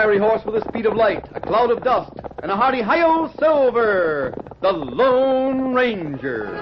wiry horse with the speed of light, a cloud of dust, and a hearty hi-yo Silver, the Lone Ranger.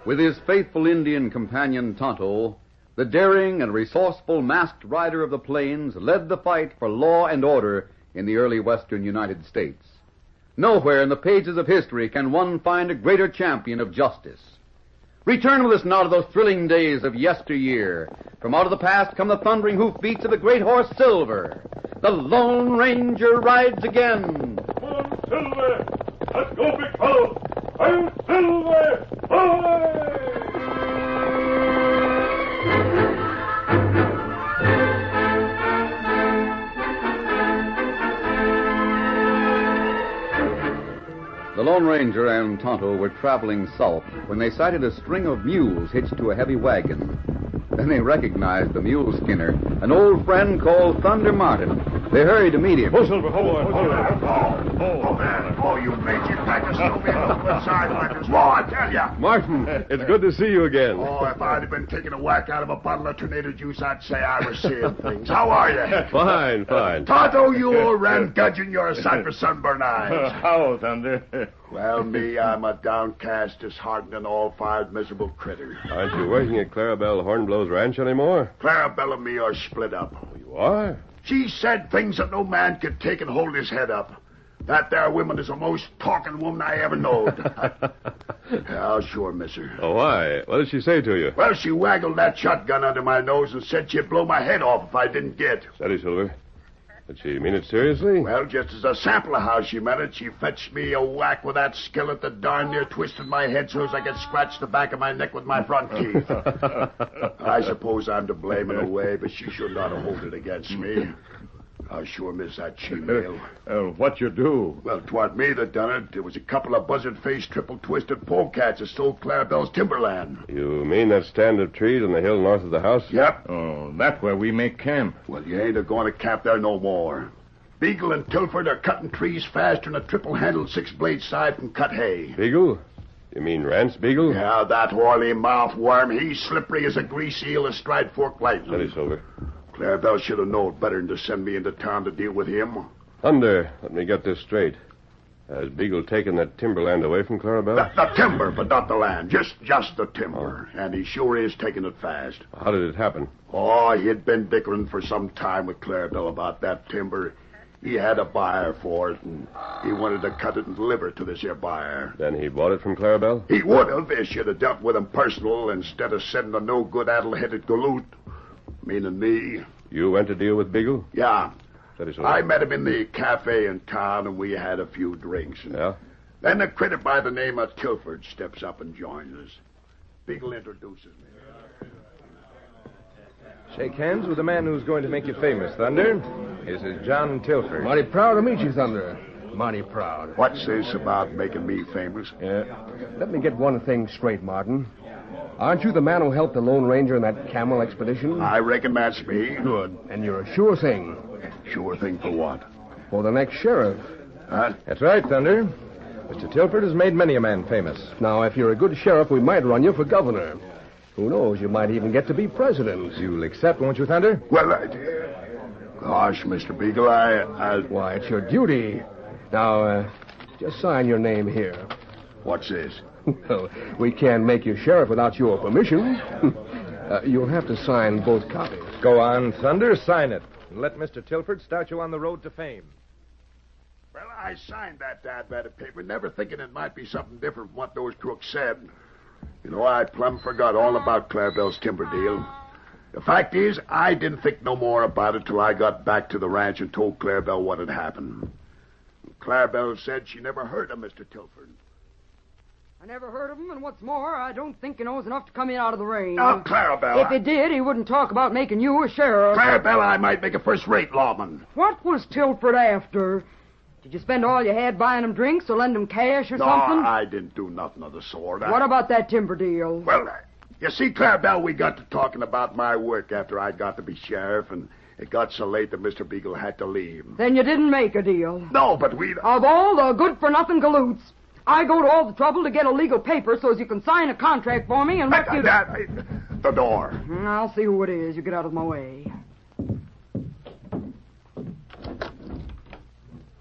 With his faithful Indian companion Tonto, the daring and resourceful masked rider of the plains led the fight for law and order in the early western United States. Nowhere in the pages of history can one find a greater champion of justice. Return with us now to those thrilling days of yesteryear. From out of the past come the thundering hoofbeats of the great horse Silver. The Lone Ranger rides again. Come on, Silver! Let's go, big fellow! I'm Silver! Away! The Lone Ranger and Tonto were traveling south when they sighted a string of mules hitched to a heavy wagon. Then they recognized the mule skinner, an old friend called Thunder Martin. They hurried to meet him. Oh, Silver, hold on. Man. Oh, you made you back to slow me on the sidewalkers. Whoa, I tell ya. Martin, it's good to see you again. Oh, if I'd have been taking a whack out of a bottle of tornado juice, I'd say I was seeing things. How are you? Fine. Tonto, you old ramgudgeon, you're a sight for sunburned eyes. How, Thunder? Well, me, I'm a downcast, disheartened, and all-fired miserable critter. Aren't you working at Clarabelle Hornblow's ranch anymore? Clarabelle and me are split up. You are? She said things that no man could take and hold his head up. That there woman is the most talking woman I ever knowed. I'll sure miss her. Oh, why? What did she say to you? Well, she waggled that shotgun under my nose and said she'd blow my head off if I didn't get. Steady, Silver. Did she mean it seriously? Well, just as a sample of how she meant it, she fetched me a whack with that skillet that darn near twisted my head so as I could scratch the back of my neck with my front teeth. I suppose I'm to blame in a way, but she should not have held it against me. I sure miss that she-male. What you do? Well, 'twa'n't me that done it. It was a couple of buzzard-faced, triple-twisted polecats that stole Clarabelle's timberland. You mean that stand of trees on the hill north of the house? Yep. Oh, that's where we make camp. Well, you ain't a-going to camp there no more. Beagle and Tilford are cutting trees faster than a triple-handled six-blade scythe can cut hay. Beagle? You mean Rance Beagle? Yeah, that oily mouth worm. He's slippery as a grease eel astride Fork Lightning. Steady, Silver. Clarabelle should have known better than to send me into town to deal with him. Thunder, let me get this straight. Has Beagle taken that timberland away from Clarabelle? The timber, but not the land. Just the timber. Oh. And he sure is taking it fast. How did it happen? Oh, he'd been dickering for some time with Clarabelle about that timber. He had a buyer for it, and he wanted to cut it and deliver it to this here buyer. Then he bought it from Clarabelle? He would have if she'd have dealt with him personal instead of sending a no-good addle-headed galoot. Meaning me. You went to deal with Beagle? Yeah. Steady, Silver. I met him in the cafe in town, and we had a few drinks. And yeah? Then a critter by the name of Tilford steps up and joins us. Beagle introduces me. Shake hands with the man who's going to make you famous, Thunder. This is John Tilford. Mighty proud to meet you, Thunder. Mighty proud. What's this about making me famous? Let me get one thing straight, Martin. Aren't you the man who helped the Lone Ranger in that camel expedition? I reckon that's me. Good. And you're a sure thing. Sure thing for what? For the next sheriff. Huh? That's right, Thunder. Mr. Tilford has made many a man famous. Now, if you're a good sheriff, we might run you for governor. Who knows, you might even get to be president. You'll accept, won't you, Thunder? Well, gosh, Mr. Beagle, Why, it's your duty. Now, just sign your name here. What's this? Well, we can't make you sheriff without your permission. You'll have to sign both copies. Go on, Thunder, sign it. And let Mr. Tilford start you on the road to fame. Well, I signed that bit of paper, never thinking it might be something different from what those crooks said. You know, I plumb forgot all about Clarabelle's timber deal. The fact is, I didn't think no more about it till I got back to the ranch and told Clarabelle what had happened. Clarabelle said she never heard of Mr. Tilford. I never heard of him, and what's more, I don't think he knows enough to come in out of the rain. Now, Clarabelle... If he did, he wouldn't talk about making you a sheriff. Clarabelle, I might make a first-rate lawman. What was Tilford after? Did you spend all you had buying him drinks or lend him cash or something? No, I didn't do nothing of the sort. What about that timber deal? Well, you see, Clarabelle, we got to talking about my work after I got to be sheriff, and it got so late that Mr. Beagle had to leave. Then you didn't make a deal. No, but we... Of all the good-for-nothing galoots, I go to all the trouble to get a legal paper so as you can sign a contract for me and let you... The door. I'll see who it is. You get out of my way.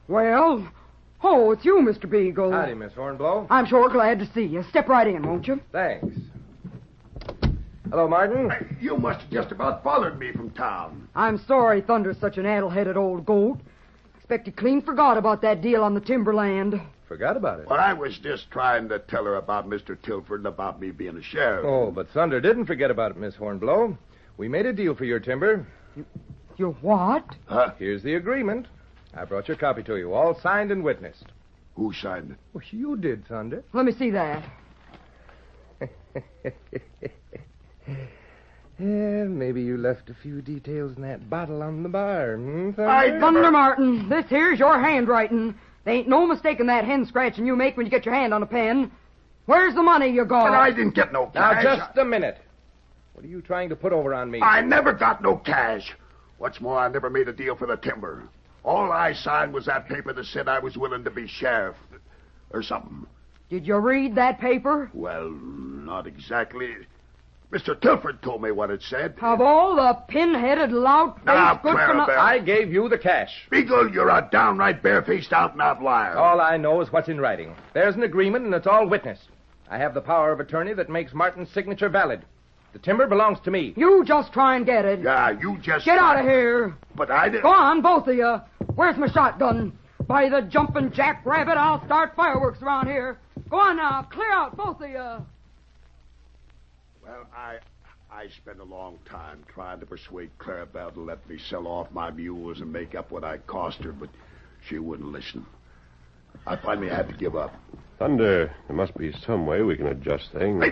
Well, it's you, Mr. Beagle. Howdy, Miss Hornblow. I'm sure glad to see you. Step right in, won't you? Thanks. Hello, Martin. You must have just about followed me from town. I'm sorry Thunder's such an addle-headed old goat. Expect he clean forgot about that deal on the timberland. Forgot about it. Well, I was just trying to tell her about Mr. Tilford and about me being a sheriff. Oh, but Thunder didn't forget about it, Miss Hornblow. We made a deal for your timber. You what? Huh? Here's the agreement. I brought your copy to you, all signed and witnessed. Who signed it? Well, you did, Thunder. Let me see that. Maybe you left a few details in that bottle on the bar, Thunder? Thunder Martin, this here's your handwriting. There ain't no mistaking that hen scratching you make when you get your hand on a pen. Where's the money you got? And I didn't get no cash. Now, just a minute. What are you trying to put over on me? I never got no cash. What's more, I never made a deal for the timber. All I signed was that paper that said I was willing to be sheriff. Or something. Did you read that paper? Well, not exactly. Mr. Tilford told me what it said. Of all the pin-headed lout-faced Now, good-for-nothing... I gave you the cash. Beagle, you're a downright barefaced out-and-out liar. All I know is what's in writing. There's an agreement, and it's all witnessed. I have the power of attorney that makes Martin's signature valid. The timber belongs to me. You just try and get it. Yeah, you just... Get out of here. But I didn't... Go on, both of you. Where's my shotgun? By the jumping jackrabbit, I'll start fireworks around here. Go on now. Clear out, both of you. Well, I spent a long time trying to persuade Clarabelle to let me sell off my mules and make up what I cost her, but she wouldn't listen. I finally had to give up. Thunder, there must be some way we can adjust things.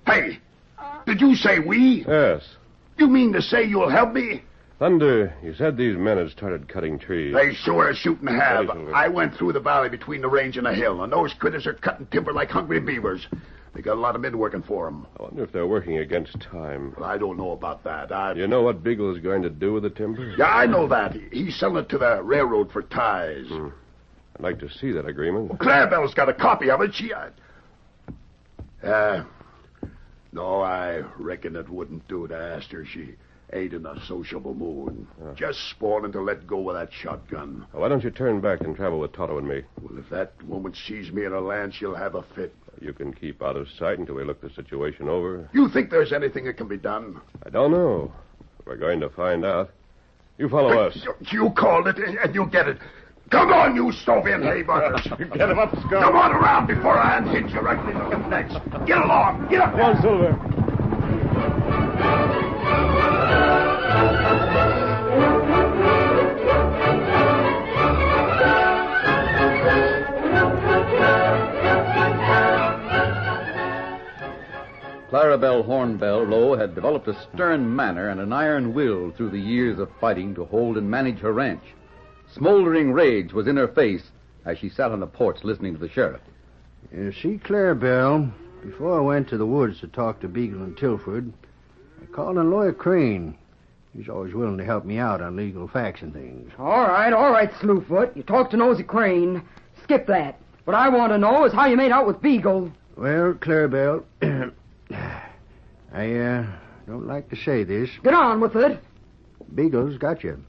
Hey! Did you say we? Yes. You mean to say you'll help me? Thunder, you said these men had started cutting trees. They sure as shooting have. Silver. I went through the valley between the range and the hill, and those critters are cutting timber like hungry beavers. They got a lot of men working for them. I wonder if they're working against time. Well, I don't know about that. You know what Beagle is going to do with the timber? Yeah, I know that. He's selling it to the railroad for ties. I'd like to see that agreement. Well, Clarabelle's got a copy of it. No, I reckon it wouldn't do to ask her. She ain't in a sociable mood. Just spoiling to let go with that shotgun. Why don't you turn back and travel with Tonto and me? Well, if that woman sees me in her land, she'll have a fit. You can keep out of sight until we look the situation over. You think there's anything that can be done? I don't know. We're going to find out. You follow us. You called it, and you get it. Come on, you stove-in haybutters. Get him up, Scott. Come on around before I unhitch you right in the necks. Get along. Get up. Come on, Silver. Clarabelle Hornblow had developed a stern manner and an iron will through the years of fighting to hold and manage her ranch. Smoldering rage was in her face as she sat on the porch listening to the sheriff. You see, Clarabelle, before I went to the woods to talk to Beagle and Tilford, I called on Lawyer Crane. He's always willing to help me out on legal facts and things. All right, Slewfoot. You talked to Nosy Crane. Skip that. What I want to know is how you made out with Beagle. Well, Clarabelle, I don't like to say this. Get on with it. Beagle's got you.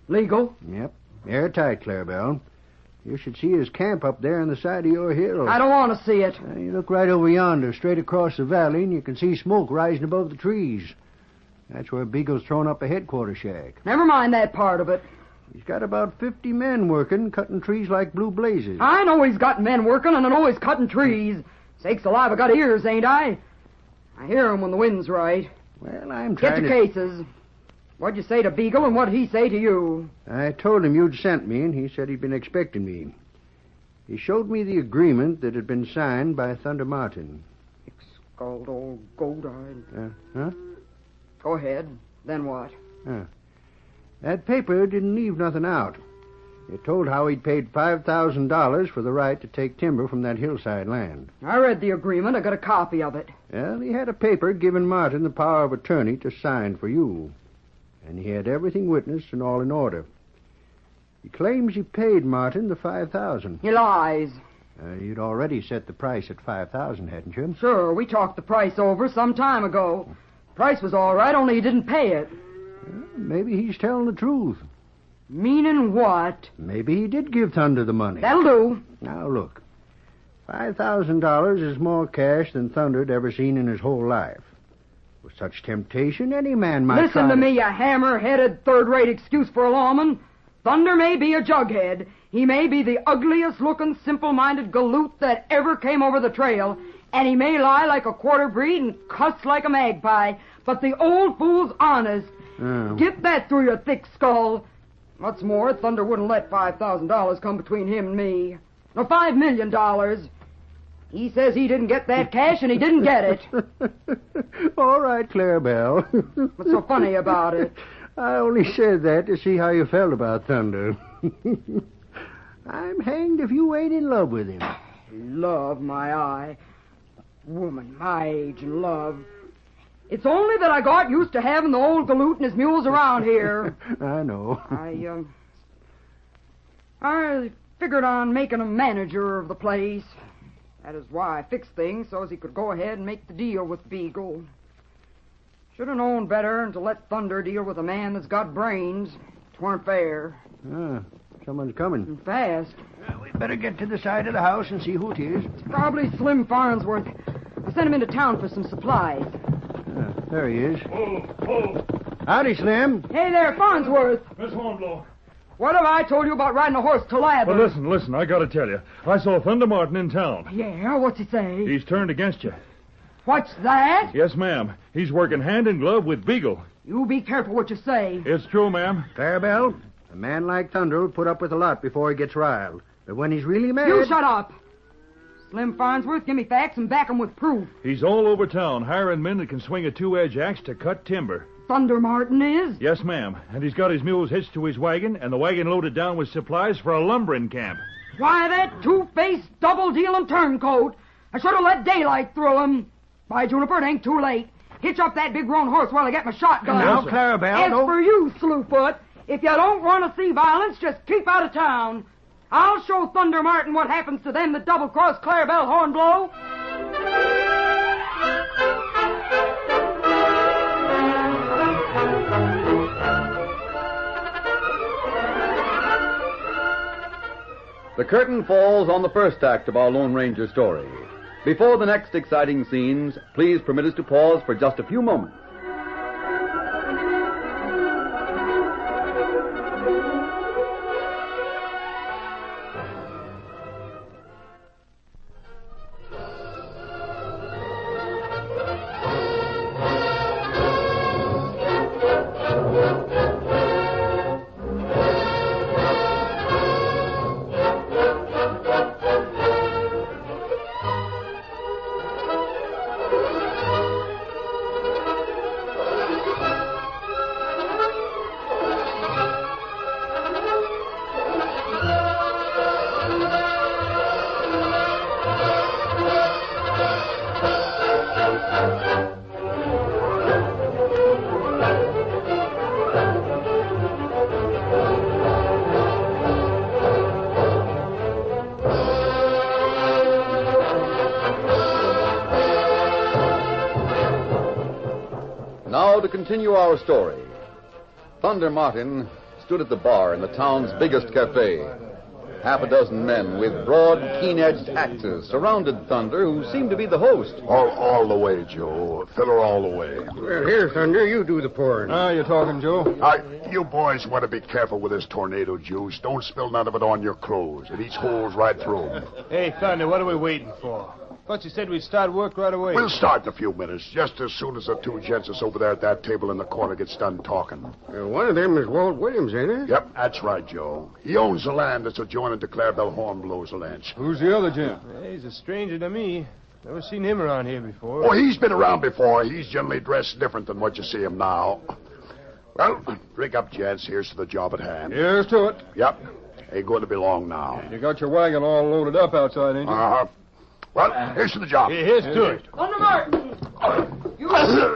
Legal? Yep. Airtight, Clarabelle. You should see his camp up there on the side of your hill. I don't want to see it. You look right over yonder, straight across the valley, and you can see smoke rising above the trees. That's where Beagle's thrown up a headquarters shack. Never mind that part of it. He's got about 50 men working, cutting trees like blue blazes. I know he's got men working, and I know he's cutting trees. Sakes alive, I got ears, ain't I? I hear 'em when the wind's right. Well, I'm trying Get your cases. What'd you say to Beagle, and what'd he say to you? I told him you'd sent me, and he said he'd been expecting me. He showed me the agreement that had been signed by Thunder Martin. Scald old goat-eyed. Huh? Go ahead. Then what? That paper didn't leave nothing out. It told how he'd paid $5,000 for the right to take timber from that hillside land. I read the agreement. I got a copy of it. Well, he had a paper giving Martin the power of attorney to sign for you. And he had everything witnessed and all in order. He claims he paid Martin the $5,000. He lies. You'd already set the price at $5,000, hadn't you? Sure, we talked the price over some time ago. Price was all right, only he didn't pay it. Maybe he's telling the truth. Meaning what? Maybe he did give Thunder the money. That'll do. Now, look. $5,000 is more cash than Thunder'd ever seen in his whole life. With such temptation, any man might Listen to me, you hammer-headed, third-rate excuse for a lawman. Thunder may be a jughead. He may be the ugliest-looking, simple-minded galoot that ever came over the trail, and he may lie like a quarter breed and cuss like a magpie, but the old fool's honest. Get that through your thick skull. What's more, Thunder wouldn't let $5,000 come between him and me. No, $5 million. He says he didn't get that cash, and he didn't get it. All right, Clarabelle. What's so funny about it? I only said that to see how you felt about Thunder. I'm hanged if you ain't in love with him. Love, my eye. Woman my age in love. It's only that I got used to having the old galoot and his mules around here. I know. I figured on making him manager of the place. That is why I fixed things, so as he could go ahead and make the deal with Beagle. Should have known better than to let Thunder deal with a man that's got brains. It weren't fair. Someone's coming. And fast. We better get to the side of the house and see who it is. It's probably Slim Farnsworth. I sent him into town for some supplies. There he is. Oh. Howdy, Slim. Hey there, Farnsworth. Miss Hornblow. What have I told you about riding a horse to Lather? Well, listen, I gotta tell you. I saw Thunder Martin in town. Yeah, what's he say? He's turned against you. What's that? Yes, ma'am. He's working hand in glove with Beagle. You be careful what you say. It's true, ma'am. Clarabelle, a man like Thunder will put up with a lot before he gets riled. But when he's really mad... You shut up. Slim Farnsworth, give me facts and back 'em with proof. He's all over town, hiring men that can swing a two-edged axe to cut timber. Thunder Martin is? Yes, ma'am. And he's got his mules hitched to his wagon, and the wagon loaded down with supplies for a lumbering camp. Why, that two-faced, double-dealing turncoat. I should have let daylight through him. By Juniper, it ain't too late. Hitch up that big roan horse while I get my shotgun. Now, Clarabelle, As for you, Slewfoot, if you don't want to see violence, just keep out of town. I'll show Thunder Martin what happens to them that double-cross Clarabelle Hornblow. The curtain falls on the first act of our Lone Ranger story. Before the next exciting scenes, please permit us to pause for just a few moments. Now to continue our story. Thunder Martin stood at the bar in the town's biggest cafe. Half a dozen men with broad, keen-edged axes surrounded Thunder, who seemed to be the host. All the way, Joe. Fill her all the way. Well, here, Thunder, you do the pouring. You're talking, Joe. You boys want to be careful with this tornado juice. Don't spill none of it on your clothes. It eats holes right through them. Hey, Thunder, what are we waiting for? Thought you said we'd start work right away. We'll start in a few minutes, just as soon as the two gents that's over there at that table in the corner gets done talking. One of them is Walt Williams, ain't it? Yep, that's right, Joe. He owns the land that's adjoining to Clarabelle Hornblow's ranch. Who's the other gent? Hey, he's a stranger to me. Never seen him around here before. Oh, he's been around before. He's generally dressed different than what you see him now. Well, drink up, gents. Here's to the job at hand. Here's to it. Yep. Ain't going to be long now. You got your wagon all loaded up outside, ain't you? Uh-huh. Well, here's to the job. Here's to it. Thunder Martin! You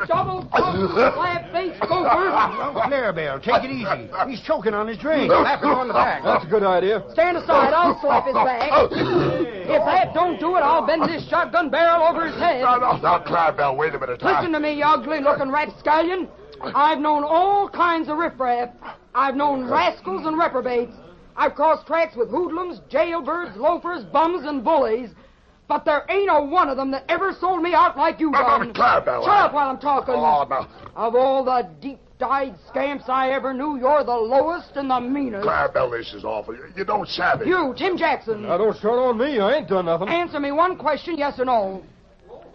double-crossed, slab-faced gopher! Clarabelle, take it easy. He's choking on his drink. Slap him on the back. That's a good idea. Stand aside, I'll slap his back. If that don't do it, I'll bend this shotgun barrel over his head. Now, Clarabelle, wait a minute. Listen to me, you ugly-looking rapscallion. I've known all kinds of riffraff. I've known rascals and reprobates. I've crossed tracks with hoodlums, jailbirds, loafers, bums, and bullies. But there ain't a one of them that ever sold me out like you done. Clarabelle. Shut up while I'm talking. Oh, no. Of all the deep-dyed scamps I ever knew, you're the lowest and the meanest. Clarabelle, this is awful. You don't savvy. You, Tim Jackson. Now, don't start on me. I ain't done nothing. Answer me one question, yes or no.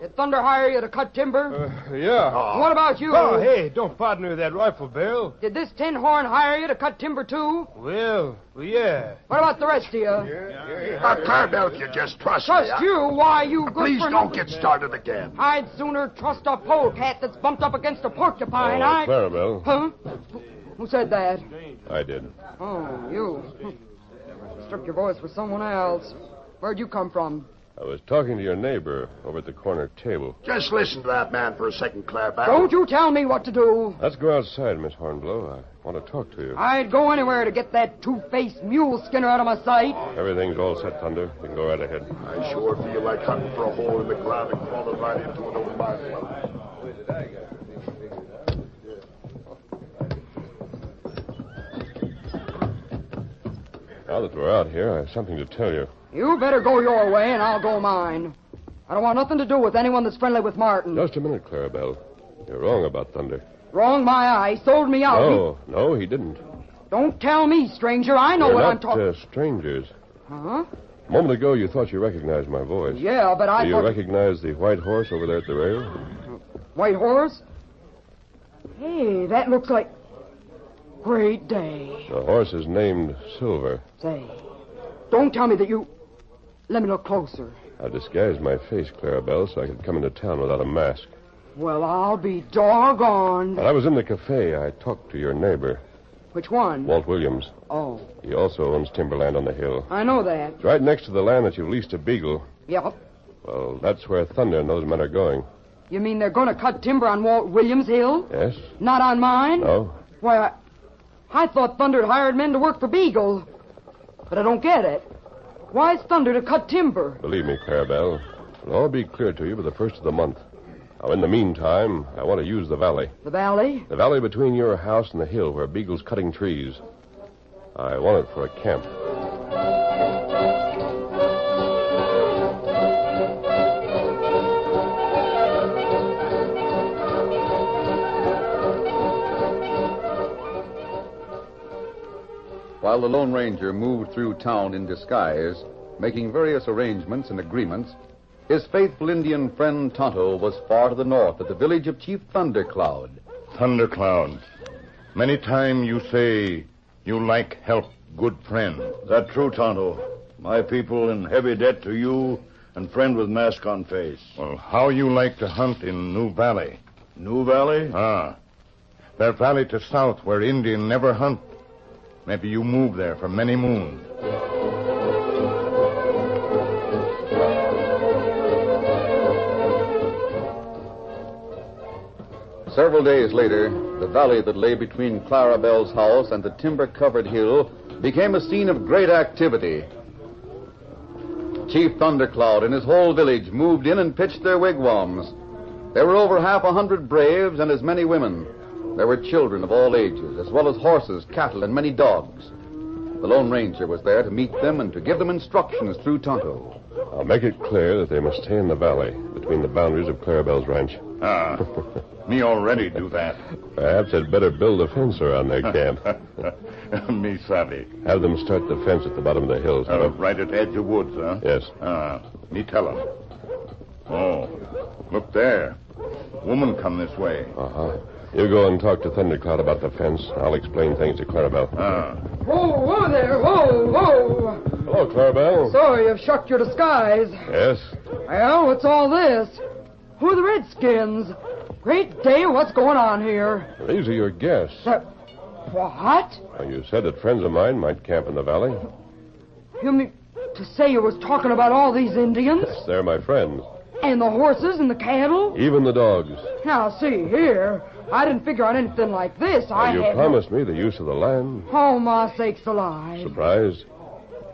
Did Thunder hire you to cut timber? Yeah. What about you? Oh, hey, don't partner with that rifle barrel. Did this tin horn hire you to cut timber, too? Well, yeah. What about the rest of you? Clarabelle, if you just trust me. Trust you? Why, you good Please for don't nothing. get started again. I'd sooner trust a polecat that's bumped up against a porcupine. Clarabelle. Huh? Who said that? I did. Oh, you. Struck your voice with someone else. Where'd you come from? I was talking to your neighbor over at the corner table. Just listen to that man for a second, Clarabelle. Don't you tell me what to do. Let's go outside, Miss Hornblow. I want to talk to you. I'd go anywhere to get that two-faced mule skinner out of my sight. Everything's all set, Thunder. You can go right ahead. I sure feel like hunting for a hole in the ground and crawling right into it over my head. Now that we're out here, I have something to tell you. You better go your way, and I'll go mine. I don't want nothing to do with anyone that's friendly with Martin. Just a minute, Clarabelle. You're wrong about Thunder. Wrong my eye. Sold me out. No, he didn't. Don't tell me, stranger. I know We're what not, I'm talking... strangers. Huh? A moment ago, you thought you recognized my voice. Yeah, but I Do you thought... recognize the white horse over there at the rail? White horse? Hey, that looks like... Great day. The horse is named Silver. Say, don't tell me that you... Let me look closer. I disguised my face, Clarabelle, so I could come into town without a mask. Well, I'll be doggone. When I was in the cafe, I talked to your neighbor, Which one? Walt Williams. Oh, He also owns timberland on the hill. I know that. It's right next to the land that you've leased to Beagle. Yep. Well, that's where Thunder and those men are going. You mean they're going to cut timber on Walt Williams' hill? Yes? Not on mine? No? Why, I thought Thunder had hired men to work for Beagle. But I don't get it. Why is Thunder to cut timber? Believe me, Clarabelle, it'll all be clear to you by the first of the month. Now, in the meantime, I want to use the valley. The valley? The valley between your house and the hill where Beagle's cutting trees. I want it for a camp. While the Lone Ranger moved through town in disguise, making various arrangements and agreements, his faithful Indian friend Tonto was far to the north at the village of Chief Thundercloud. Thundercloud, many time you say you like help, good friend. That true, Tonto. My people in heavy debt to you and friend with mask on face. Well, how you like to hunt in New Valley? New Valley? Ah. That valley to south where Indian never hunt. Maybe you move there for many moons. Several days later, the valley that lay between Clarabelle's house and the timber-covered hill became a scene of great activity. Chief Thundercloud and his whole village moved in and pitched their wigwams. There were over 100 braves and as many women. There were children of all ages, as well as horses, cattle, and many dogs. The Lone Ranger was there to meet them and to give them instructions through Tonto. I'll make it clear that they must stay in the valley, between the boundaries of Clarabelle's ranch. Me already do that. Perhaps I'd better build a fence around their camp. Me savvy. Have them start the fence at the bottom of the hills. Right at the edge of woods, huh? Yes. Me tell them. Oh, look there. Woman come this way. Uh-huh. You go and talk to Thundercloud about the fence. I'll explain things to Clarabelle. Whoa there, whoa. Hello, Clarabelle. So you've shucked your disguise. Yes. Well, what's all this? Who are the Redskins? Great day, what's going on here? These are your guests. What? Well, you said that friends of mine might camp in the valley. You mean to say you was talking about all these Indians? Yes, they're my friends. And the horses and the cattle? Even the dogs. Now, see here. I didn't figure on anything like this. You promised me the use of the land. Oh, my sakes alive. Surprised?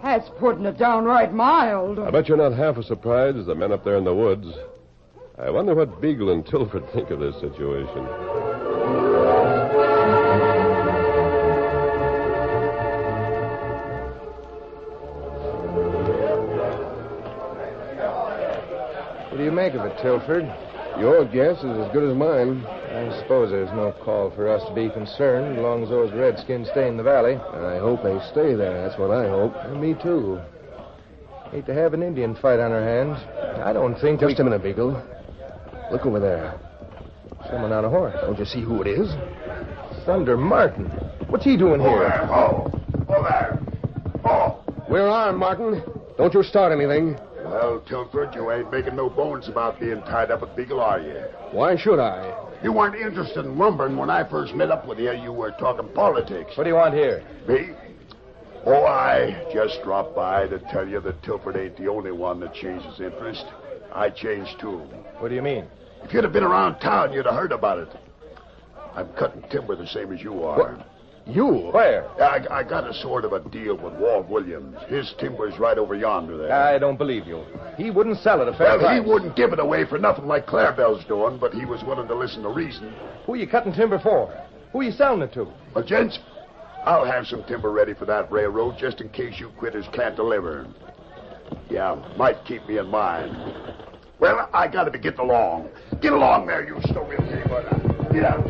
That's putting it downright mild. I bet you're not half as surprised as the men up there in the woods. I wonder what Beagle and Tilford think of this situation. What do you make of it, Tilford? Your guess is as good as mine. I suppose there's no call for us to be concerned as long as those Redskins stay in the valley. I hope they stay there. That's what I hope. Me, too. Hate to have an Indian fight on our hands. I don't think Just a minute, Beagle. Look over there. Someone on a horse. Don't you see who it is? Thunder Martin. What's he doing here? Oh there. Oh. We're armed, Martin. Don't you start anything. Well, Tilford, you ain't making no bones about being tied up with Beagle, are you? Why should I? You weren't interested in lumbering when I first met up with you. You were talking politics. What do you want here? Me? Oh, I just dropped by to tell you that Tilford ain't the only one that changed his interest. I changed, too. What do you mean? If you'd have been around town, you'd have heard about it. I'm cutting timber the same as you are. What? You? Where? I got a sort of a deal with Walt Williams. His timber's right over yonder there. I don't believe you. He wouldn't sell it a fair price. He wouldn't give it away for nothing like Clarabelle's doing, but he was willing to listen to reason. Who are you cutting timber for? Who are you selling it to? Well, gents, I'll have some timber ready for that railroad just in case you quitters can't deliver. Yeah, might keep me in mind. Well, I gotta be getting along. Get along there, you stupid neighbor. Get out.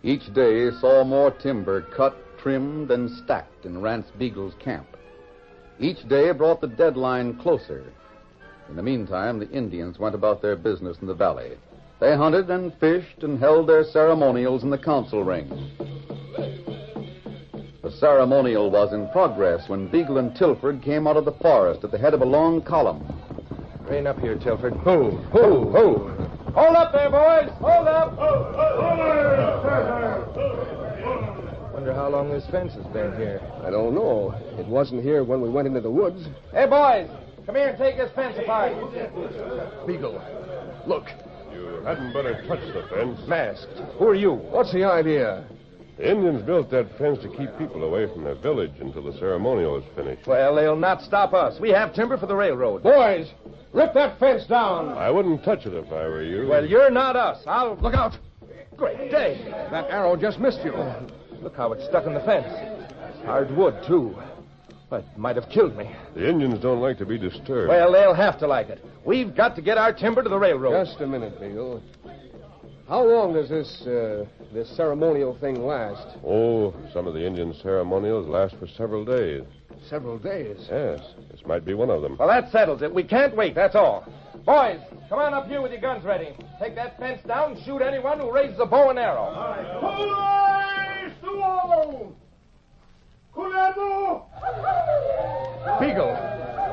Each day saw more timber cut, trimmed, and stacked in Rance Beagle's camp. Each day brought the deadline closer. In the meantime, the Indians went about their business in the valley. They hunted and fished and held their ceremonials in the council ring. The ceremonial was in progress when Beagle and Tilford came out of the forest at the head of a long column. Rein up here, Tilford. Ho! Hold up there, boys! Hold up! Wonder how long this fence has been here. I don't know. It wasn't here when we went into the woods. Hey, boys! Come here and take this fence apart. Beagle, look. You hadn't better touch the fence. Masked. Who are you? What's the idea? The Indians built that fence to keep people away from their village until the ceremonial is finished. Well, they'll not stop us. We have timber for the railroad. Boys, rip that fence down. I wouldn't touch it if I were you. Well, you're not us. I'll... Look out. Great day. That arrow just missed you. Look how it's stuck in the fence. Hard wood, too. But might have killed me. The Indians don't like to be disturbed. Well, they'll have to like it. We've got to get our timber to the railroad. Just a minute, Beagle. How long does this ceremonial thing last? Oh, some of the Indian ceremonials last for several days. Several days? Yes, this might be one of them. Well, that settles it. We can't wait, that's all. Boys, come on up here with your guns ready. Take that fence down and shoot anyone who raises a bow and arrow. Beagle,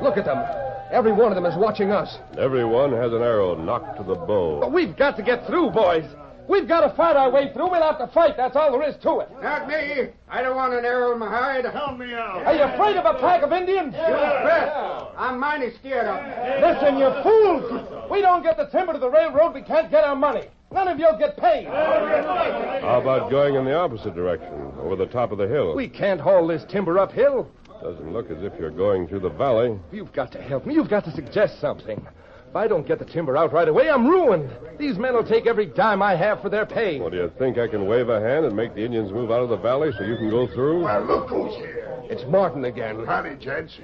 look at them. Every one of them is watching us. Every one has an arrow knocked to the bow. But we've got to get through, boys. We've got to fight our way through. We'll have to fight. That's all there is to it. Not me. I don't want an arrow in my hide. Help me out. Are you afraid of a pack of Indians? You bet. I'm mighty scared of them. Listen, you fools. We don't get the timber to the railroad, we can't get our money. None of you'll get paid. How about going in the opposite direction, over the top of the hill? We can't haul this timber uphill. Doesn't look as if you're going through the valley. You've got to help me. You've got to suggest something. If I don't get the timber out right away, I'm ruined. These men will take every dime I have for their pay. Well, do you think I can wave a hand and make the Indians move out of the valley so you can go through? Well, look who's here. It's Martin again. Howdy, gents.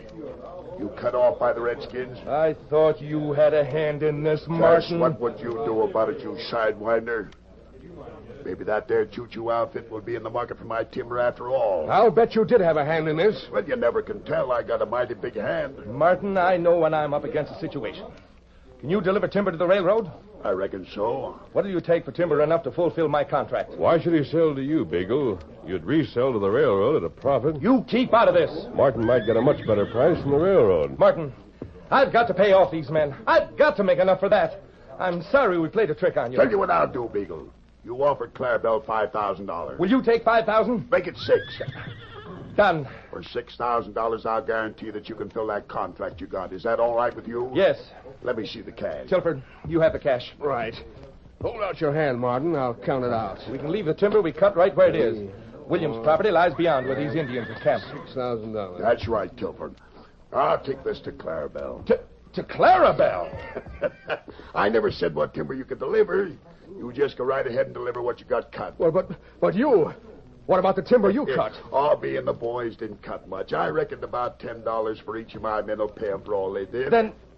You cut off by the Redskins? I thought you had a hand in this, Just Martin. what would you do about it, you sidewinder? Maybe that there choo-choo outfit will be in the market for my timber after all. I'll bet you did have a hand in this. Well, you never can tell. I got a mighty big hand. Martin, I know when I'm up against a situation. Can you deliver timber to the railroad? I reckon so. What'll you take for timber enough to fulfill my contract? Why should he sell to you, Beagle? You'd resell to the railroad at a profit. You keep out of this. Martin might get a much better price from the railroad. Martin, I've got to pay off these men. I've got to make enough for that. I'm sorry we played a trick on you. Tell you what I'll do, Beagle. You offered Clarabelle $5,000. Will you take $5,000? Make it $6,000. Done. For $6,000, I'll guarantee that you can fill that contract you got. Is that all right with you? Yes. Let me see the cash. Tilford, you have the cash. Right. Hold out your hand, Martin. I'll count it out. We can leave the timber we cut right where it is. Williams' property lies beyond where these Indians are camped. $6,000. That's right, Tilford. I'll take this to Clarabelle. To Clarabelle? I never said what timber you could deliver. You just go right ahead and deliver what you got cut. Well, but you... What about the timber you cut? All me and the boys didn't cut much. I reckoned about $10 for each of my men will pay them for all they did.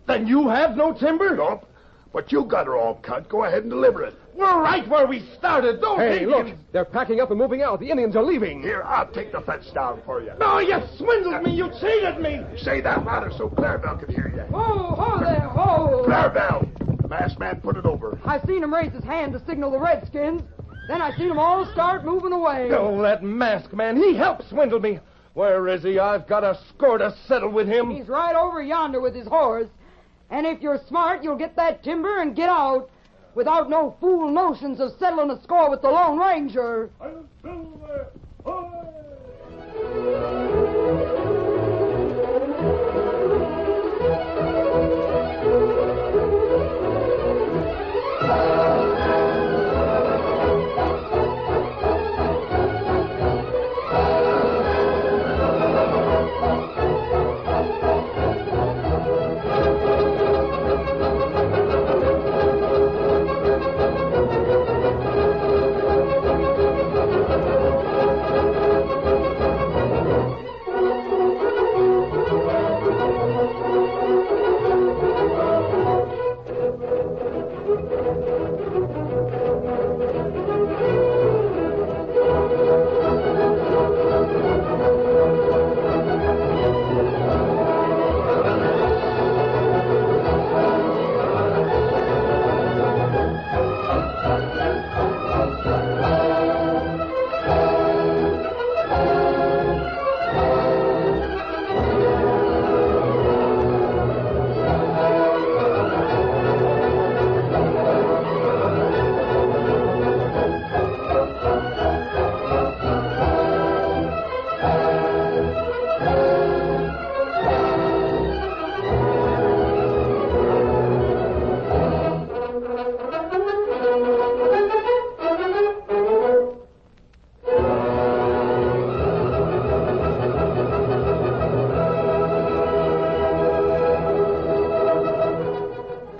Then you have no timber? Nope. But you got her all cut. Go ahead and deliver it. We're right where we started. Those Hey, Indians... look. They're packing up and moving out. The Indians are leaving. Here, I'll take the fence down for you. No, you swindled me. You cheated me. Say that louder so Clarabelle can hear you. Ho there, ho! Clarabelle! The masked man put it over. I seen him raise his hand to signal the Redskins. Then I seen them all start moving away. Oh, that masked man. He helped swindle me. Where is he? I've got a score to settle with him. He's right over yonder with his horse. And if you're smart, you'll get that timber and get out without no fool notions of settling a score with the Lone Ranger.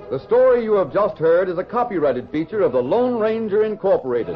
The story you have just heard is a copyrighted feature of the Lone Ranger Incorporated.